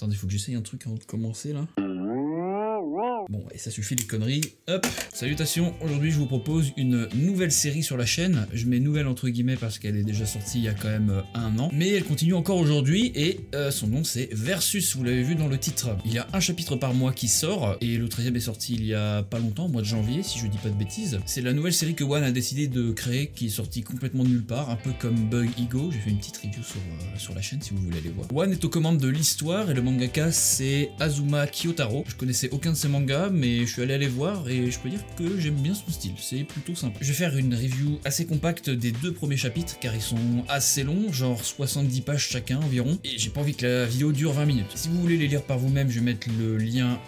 Attendez, faut que j'essaye un truc avant de commencer là. Bon, et ça suffit les conneries. Hop, salutations, aujourd'hui je vous propose une nouvelle série sur la chaîne. Je mets nouvelle entre guillemets parce qu'elle est déjà sortie il y a quand même un an. Mais elle continue encore aujourd'hui et son nom c'est Versus, vous l'avez vu dans le titre. Il y a un chapitre par mois qui sort et le 13e est sorti il y a pas longtemps, au mois de janvier si je dis pas de bêtises. C'est la nouvelle série que One a décidé de créer qui est sortie complètement de nulle part, un peu comme Bug Ego. J'ai fait une petite review sur la chaîne si vous voulez aller voir. One est aux commandes de l'histoire et le mangaka c'est Azuma Kiyotaro. Je connaissais aucun de ses mangas mais je suis allé aller voir et je peux dire que j'aime bien son style, c'est plutôt sympa. Je vais faire une review assez compacte des deux premiers chapitres car ils sont assez longs, genre 70 pages chacun environ, et j'ai pas envie que la vidéo dure 20 minutes. Si vous voulez les lire par vous-même, je vais mettre le lien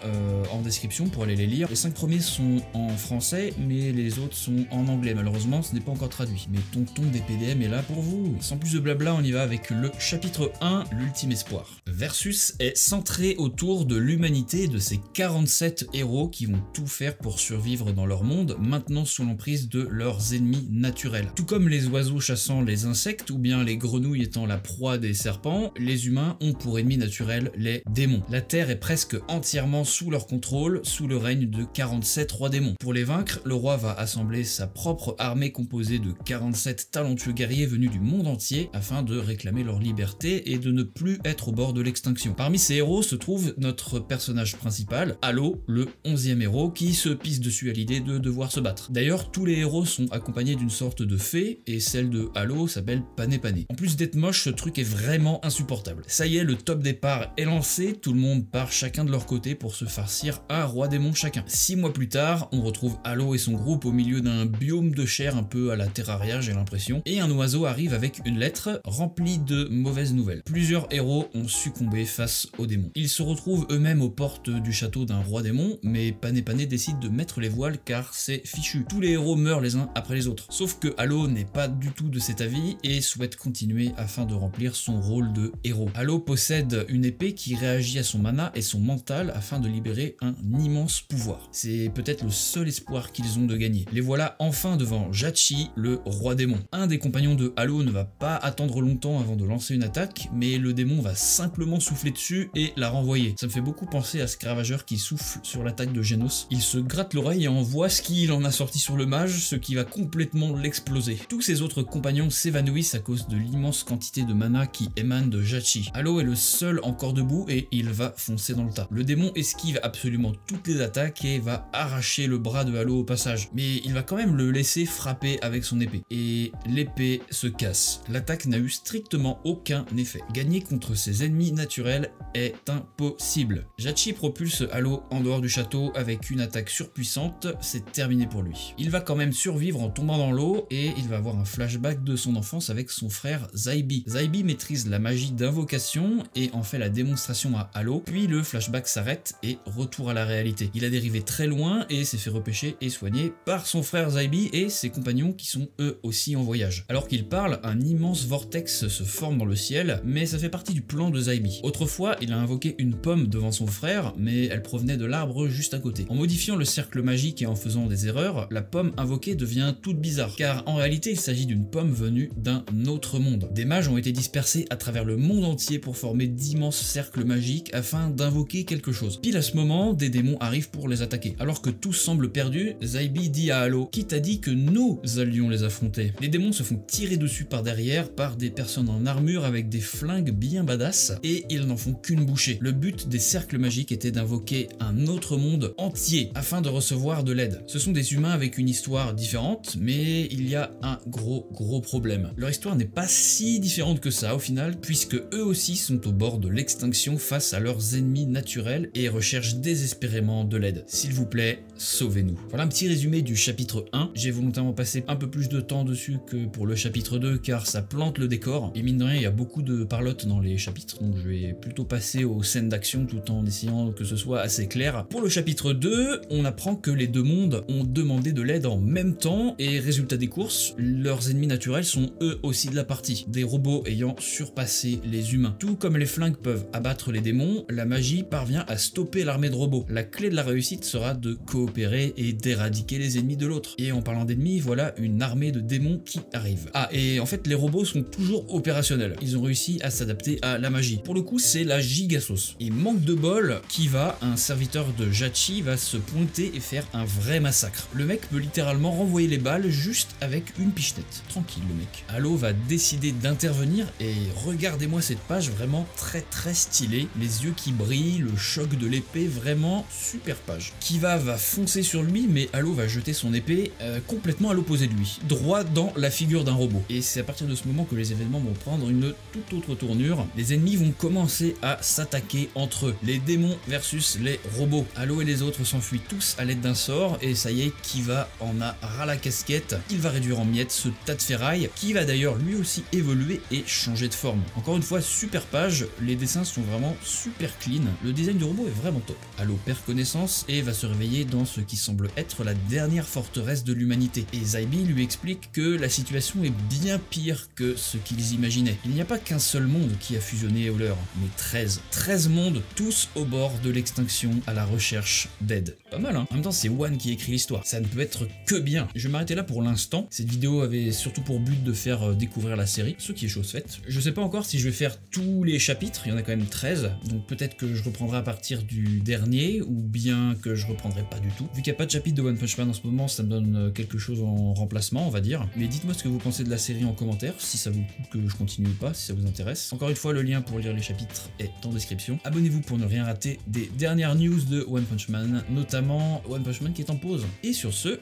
en description pour aller les lire. Les 5 premiers sont en français mais les autres sont en anglais, malheureusement ce n'est pas encore traduit. Mais tonton des PDM est là pour vous. Sans plus de blabla, on y va avec le chapitre 1, l'ultime espoir. Versus est centré autour de l'humanité et de ses 47 héros qui vont tout faire pour survivre dans leur monde, maintenant sous l'emprise de leurs ennemis naturels. Tout comme les oiseaux chassant les insectes ou bien les grenouilles étant la proie des serpents, les humains ont pour ennemis naturels les démons. La Terre est presque entièrement sous leur contrôle, sous le règne de 47 rois démons. Pour les vaincre, le roi va assembler sa propre armée composée de 47 talentueux guerriers venus du monde entier afin de réclamer leur liberté et de ne plus être au bord de l'extinction. Parmi ces héros se trouve notre personnage principal, Halo, le 11e héros, qui se pisse dessus à l'idée de devoir se battre. D'ailleurs, tous les héros sont accompagnés d'une sorte de fée, et celle de Halo s'appelle Pané Pané. En plus d'être moche, ce truc est vraiment insupportable. Ça y est, le top départ est lancé, tout le monde part chacun de leur côté pour se farcir un roi démon chacun. 6 mois plus tard, on retrouve Halo et son groupe au milieu d'un biome de chair un peu à la Terraria, j'ai l'impression, et un oiseau arrive avec une lettre remplie de mauvaises nouvelles. Plusieurs héros ont succombé face aux démons. Ils se retrouvent eux-mêmes aux portes du château d'un roi démon, mais Pané Pané décide de mettre les voiles car c'est fichu. Tous les héros meurent les uns après les autres. Sauf que Halo n'est pas du tout de cet avis et souhaite continuer afin de remplir son rôle de héros. Halo possède une épée qui réagit à son mana et son mental afin de libérer un immense pouvoir. C'est peut-être le seul espoir qu'ils ont de gagner. Les voilà enfin devant Jachi, le roi démon. Un des compagnons de Halo ne va pas attendre longtemps avant de lancer une attaque, mais le démon va simplement souffler dessus et la renvoyer. Ça me fait beaucoup penser à ce Ravageur qui souffle sur l'attaque de Genos. Il se gratte l'oreille et envoie ce qu'il en a sorti sur le mage, ce qui va complètement l'exploser. Tous ses autres compagnons s'évanouissent à cause de l'immense quantité de mana qui émane de Jachi. Halo est le seul encore debout et il va foncer dans le tas. Le démon esquive absolument toutes les attaques et va arracher le bras de Halo au passage. Mais il va quand même le laisser frapper avec son épée. Et l'épée se casse. L'attaque n'a eu strictement aucun effet. Gagner contre ses ennemis naturels est impossible. Jachi propulse Halo en dehors du château avec une attaque surpuissante, c'est terminé pour lui. Il va quand même survivre en tombant dans l'eau et il va avoir un flashback de son enfance avec son frère Zaibi. Zaibi maîtrise la magie d'invocation et en fait la démonstration à Halo, puis le flashback s'arrête et retour à la réalité. Il a dérivé très loin et s'est fait repêcher et soigner par son frère Zaibi et ses compagnons qui sont eux aussi en voyage. Alors qu'il parle, un immense vortex se forme dans le ciel, mais ça fait partie du plan de Zaibi. Autrefois, il a invoqué une pomme devant son frère, mais elle provenait de l'arbre juste à côté. En modifiant le cercle magique et en faisant des erreurs, la pomme invoquée devient toute bizarre, car en réalité il s'agit d'une pomme venue d'un autre monde. Des mages ont été dispersés à travers le monde entier pour former d'immenses cercles magiques afin d'invoquer quelque chose. Pile à ce moment, des démons arrivent pour les attaquer. Alors que tout semble perdu, Zaibi dit à Halo: qui t'a dit que nous allions les affronter? Les démons se font tirer dessus par derrière par des personnes en armure avec des flingues bien badass et ils n'en font qu'une bouchée. Le but des cercles magiques était d'invoquer un autre monde entier afin de recevoir de l'aide. Ce sont des humains avec une histoire différente, mais il y a un gros problème. Leur histoire n'est pas si différente que ça au final, puisque eux aussi sont au bord de l'extinction face à leurs ennemis naturels et recherchent désespérément de l'aide. S'il vous plaît, sauvez-nous. Voilà un petit résumé du chapitre 1. J'ai volontairement passé un peu plus de temps dessus que pour le chapitre 2 car ça plante le décor, et mine de rien il y a beaucoup de parlotte dans les chapitres, donc je vais plutôt passer aux scènes d'action tout en essayant que ce soit assez clair. Pour le chapitre 2, on apprend que les deux mondes ont demandé de l'aide en même temps et résultat des courses, leurs ennemis naturels sont eux aussi de la partie, des robots ayant surpassé les humains. Tout comme les flingues peuvent abattre les démons, la magie parvient à stopper l'armée de robots. La clé de la réussite sera de coopérer et d'éradiquer les ennemis de l'autre. Et en parlant d'ennemis, voilà une armée de démons qui arrive. Ah, et en fait les robots sont toujours opérationnels, ils ont réussi à s'adapter à la magie. Pour le coup c'est la giga sauce. Et manque de bol, Kiva, un serviteur de Jachi, va se pointer et faire un vrai massacre. Le mec peut littéralement renvoyer les balles juste avec une pichenette. Tranquille le mec. Halo va décider d'intervenir et regardez-moi cette page vraiment très stylée. Les yeux qui brillent, le choc de l'épée, vraiment super page. Kiva va foncer sur lui mais Halo va jeter son épée complètement à l'opposé de lui, droit dans la figure d'un robot. Et c'est à partir de ce moment que les événements vont prendre une toute autre tournure. Les ennemis vont commencer à s'attaquer entre eux. Les démons versus les robots. Halo et les autres s'enfuient tous à l'aide d'un sort et ça y est, Kiva en a ras la casquette. Il va réduire en miettes ce tas de ferraille qui va d'ailleurs lui aussi évoluer et changer de forme. Encore une fois, super page, les dessins sont vraiment super clean, le design du robot est vraiment top. Halo perd connaissance et va se réveiller dans ce qui semble être la dernière forteresse de l'humanité. Et Zybi lui explique que la situation est bien pire que ce qu'ils imaginaient. Il n'y a pas qu'un seul monde qui a fusionné au leur, mais 13. 13 mondes, tous au bord de l'extinction à la recherche d'aide. Pas mal hein. En même temps c'est One qui écrit l'histoire, ça ne peut être que bien. Je vais m'arrêter là pour l'instant, cette vidéo avait surtout pour but de faire découvrir la série, ce qui est chose faite. Je sais pas encore si je vais faire tous les chapitres, il y en a quand même 13, donc peut-être que je reprendrai à partir du dernier, ou bien que je reprendrai pas du tout. Vu qu'il n'y a pas de chapitre de One Punch Man en ce moment, ça me donne quelque chose en remplacement, on va dire. Mais dites-moi ce que vous pensez de la série en commentaire, si ça vous coûte que je continue ou pas, si ça vous intéresse. Encore une fois, le lien pour lire les chapitres est en description. Abonnez-vous pour ne rien rater des dernières news de One Punch Man, notamment One Punch Man qui est en pause. Et sur ce,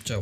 ciao.